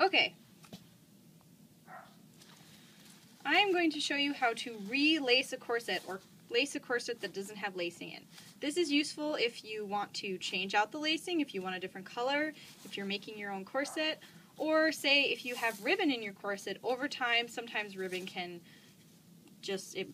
Okay. I am going to show you how to relace a corset or lace a corset that doesn't have lacing in. This is useful if you want to change out the lacing, if you want a different color, if you're making your own corset, or say if you have ribbon in your corset. Over time, sometimes ribbon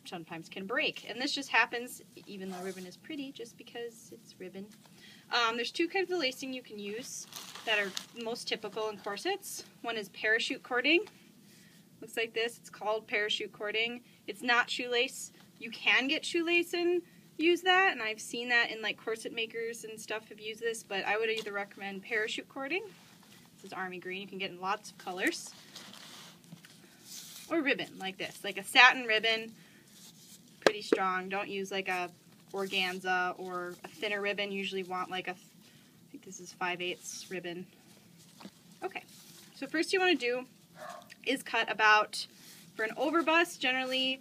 sometimes can break. And this just happens, even though ribbon is pretty, just because it's ribbon. There's two kinds of lacing you can use that are most typical in corsets. One is parachute cording. Looks like this. It's called parachute cording. It's not shoelace. You can get shoelace and use that, and I've seen that in like corset makers and stuff have used this, but I would either recommend parachute cording. This is army green. You can get in lots of colors. Or ribbon, like this. Like a satin ribbon. Pretty strong. Don't use like a organza or a thinner ribbon. You usually want like I think this is 5/8 ribbon. Okay, so first you want to do is cut about, for an overbust, generally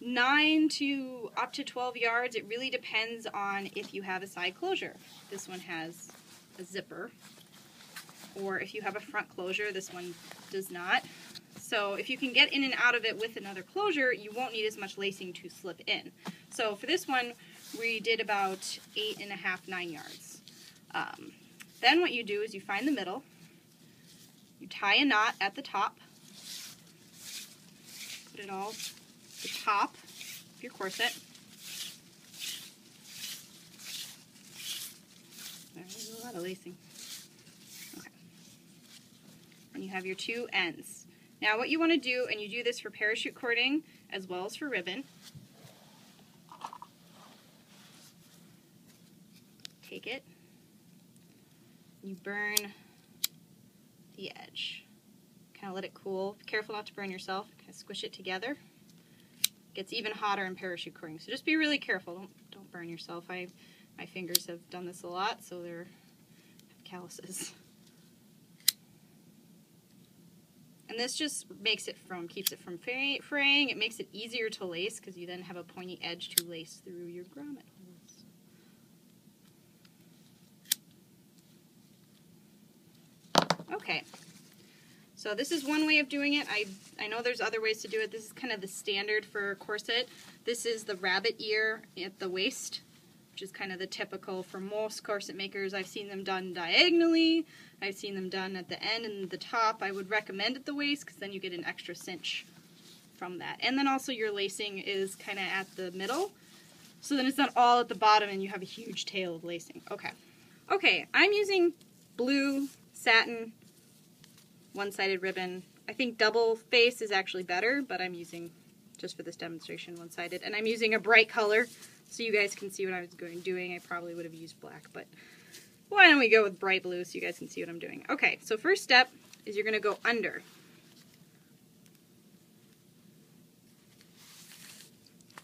9 to up to 12 yards. It really depends on if you have a side closure. This one has a zipper. Or if you have a front closure, this one does not. So if you can get in and out of it with another closure, you won't need as much lacing to slip in. So for this one, we did about 8.5, 9 yards. Then what you do is you find the middle, you tie a knot at the top, put it all at the top of your corset. There's a lot of lacing. Okay. And you have your two ends. Now what you want to do, and you do this for parachute cording as well as for ribbon, take it, you burn the edge. Kind of let it cool. Be careful not to burn yourself. Kind of squish it together. It gets even hotter in parachute cording, so just be really careful. Don't burn yourself. My fingers have done this a lot, so they're have calluses. And this just keeps it from fraying. It makes it easier to lace because you then have a pointy edge to lace through your grommet holes. Okay, so this is one way of doing it. I know there's other ways to do it. This is kind of the standard for a corset. This is the rabbit ear at the waist, which is kind of the typical for most corset makers. I've seen them done diagonally. I've seen them done at the end and the top. I would recommend at the waist because then you get an extra cinch from that. And then also your lacing is kind of at the middle, so then it's not all at the bottom and you have a huge tail of lacing. Okay, I'm using blue satin one-sided ribbon. I think double face is actually better, but I'm using, just for this demonstration, one-sided. And I'm using a bright color so you guys can see what I was doing. I probably would have used black, but why don't we go with bright blue so you guys can see what I'm doing. Okay, so first step is you're going to go under.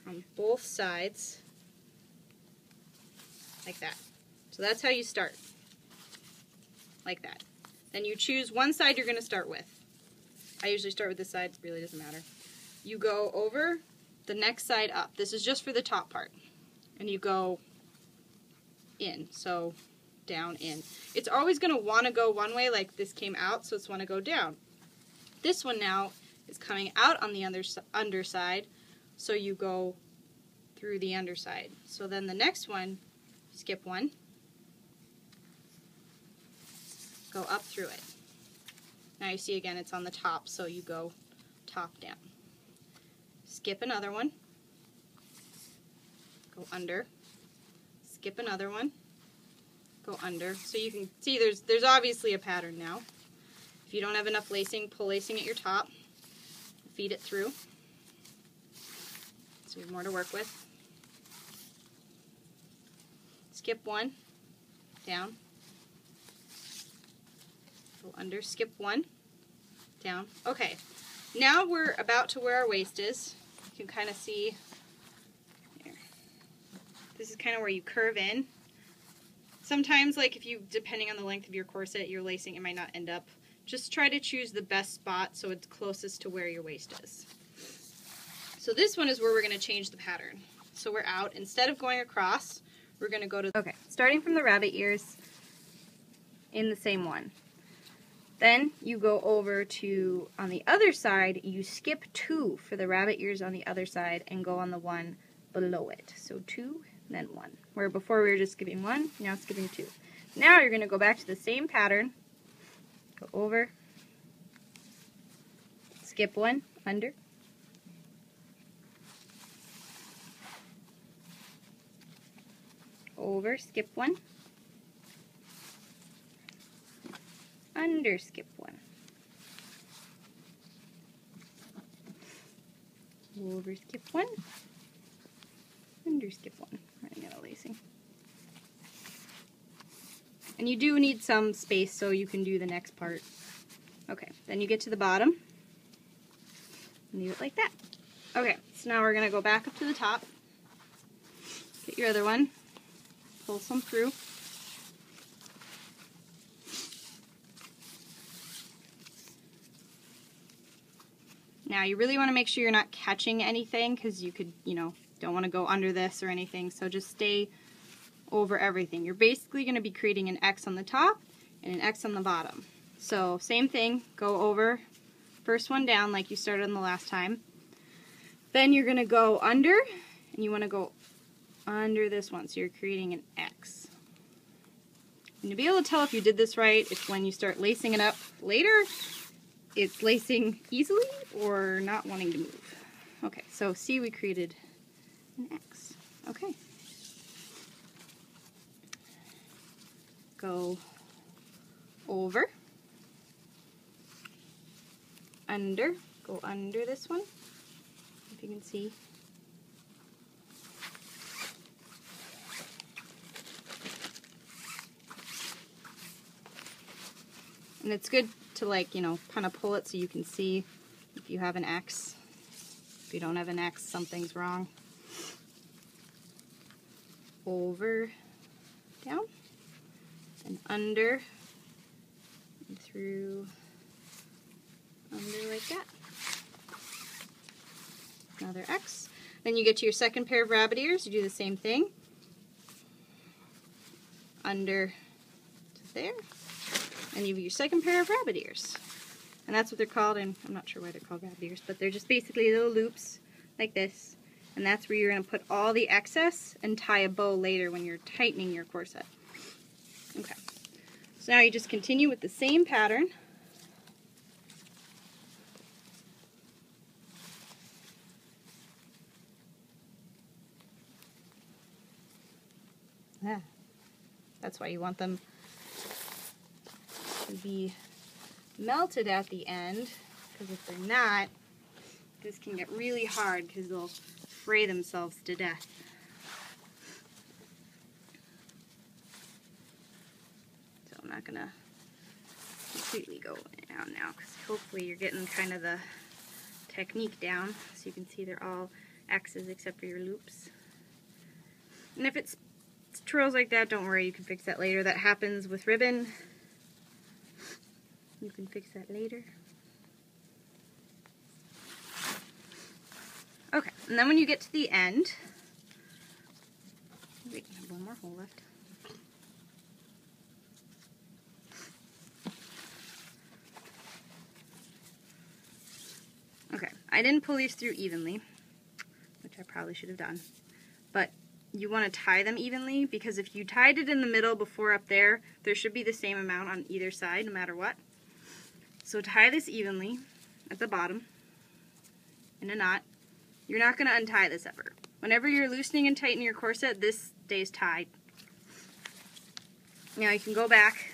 On both sides, like that. So that's how you start, like that. Then you choose one side you're going to start with. I usually start with this side, it really doesn't matter. You go over the next side up. This is just for the top part. And you go in, so down, in. It's always going to want to go one way, like this came out, so it's want to go down. This one now is coming out on the underside, so you go through the underside. So then the next one, skip one, go up through it. Now you see again it's on the top, so you go top down. Skip another one, go under, skip another one, go under. So you can see there's obviously a pattern now. If you don't have enough lacing, pull lacing at your top, feed it through, so you have more to work with. Skip one, down, go under, skip one, down. Okay, now we're about to where our waist is. You can kind of see here. This is kind of where you curve in. Sometimes, like if you, depending on the length of your corset, your lacing, it might not end up. Just try to choose the best spot so it's closest to where your waist is. So this one is where we're going to change the pattern. So we're out. Instead of going across, we're going to go to, okay, starting from the rabbit ears in the same one. Then you go over to, on the other side, you skip 2 for the rabbit ears on the other side and go on the one below it. So 2, then 1. Where before we were just skipping 1, now skipping 2. Now you're going to go back to the same pattern, go over, skip 1, under, over, skip 1, under, skip 1, over, skip 1, under, skip 1. Running out of lacing. And you do need some space so you can do the next part. Okay, then you get to the bottom and leave it like that. Okay, so now we're going to go back up to the top, get your other one, pull some through. Now you really want to make sure you're not catching anything because you could, don't want to go under this or anything, so just stay over everything. You're basically going to be creating an X on the top and an X on the bottom. So same thing, go over, first one down like you started on the last time. Then you're going to go under, and you want to go under this one, so you're creating an X. And to be able to tell if you did this right, it's when you start lacing it up later, it's lacing easily or not wanting to move. Okay, so see, we created an X. Okay. Go over, under, go under this one, if you can see. And it's good to kind of pull it so you can see if you have an X. If you don't have an X, something's wrong. Over, down, and under, and through, under like that. Another X. Then you get to your second pair of rabbit ears, you do the same thing. Under to there. And you have your second pair of rabbit ears. And that's what they're called, and I'm not sure why they're called rabbit ears, but they're just basically little loops like this. And that's where you're going to put all the excess and tie a bow later when you're tightening your corset. Okay. So now you just continue with the same pattern. Yeah. That's why you want them to be melted at the end, because if they're not, this can get really hard because they'll fray themselves to death. So I'm not going to completely go down now because hopefully you're getting kind of the technique down. So you can see they're all X's except for your loops. And if it's twirls like that, don't worry, you can fix that later. That happens with ribbon. You can fix that later. Okay, and then when you get to the end, wait, I have one more hole left. Okay, I didn't pull these through evenly, which I probably should have done, but you want to tie them evenly because if you tied it in the middle before up there, there should be the same amount on either side no matter what. So tie this evenly at the bottom in a knot. You're not going to untie this ever. Whenever you're loosening and tightening your corset, this stays tied. Now you can go back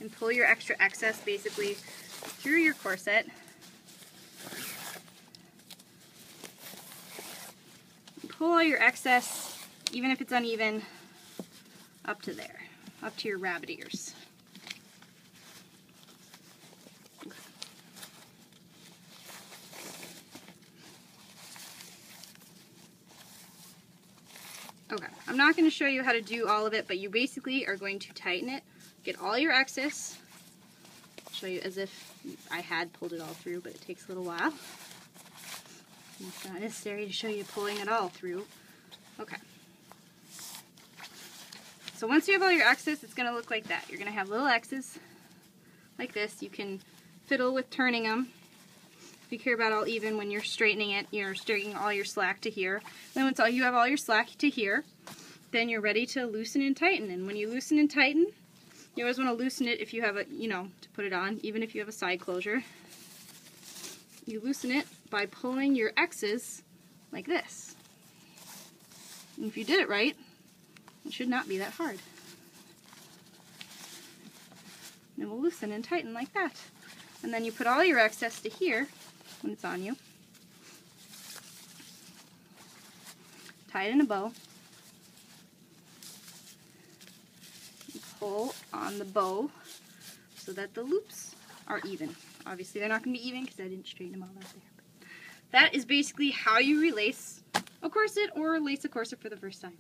and pull your extra excess basically through your corset. Pull all your excess, even if it's uneven, up to there, up to your rabbit ears. Okay, I'm not going to show you how to do all of it, but you basically are going to tighten it, get all your excess. I'll show you as if I had pulled it all through, but it takes a little while. It's not necessary to show you pulling it all through. Okay. So once you have all your X's, it's going to look like that. You're going to have little X's like this. You can fiddle with turning them. If you care about all even when you're straightening it, you're straightening all your slack to here. Then once you have all your slack to here, then you're ready to loosen and tighten. And when you loosen and tighten, you always want to loosen it if you have a, to put it on, even if you have a side closure. You loosen it by pulling your X's like this. And if you did it right, it should not be that hard. And it will loosen and tighten like that. And then you put all your excess to here when it's on you. Tie it in a bow. You pull on the bow so that the loops are even. Obviously they're not going to be even because I didn't straighten them all out there. But that is basically how you relace a corset or lace a corset for the first time.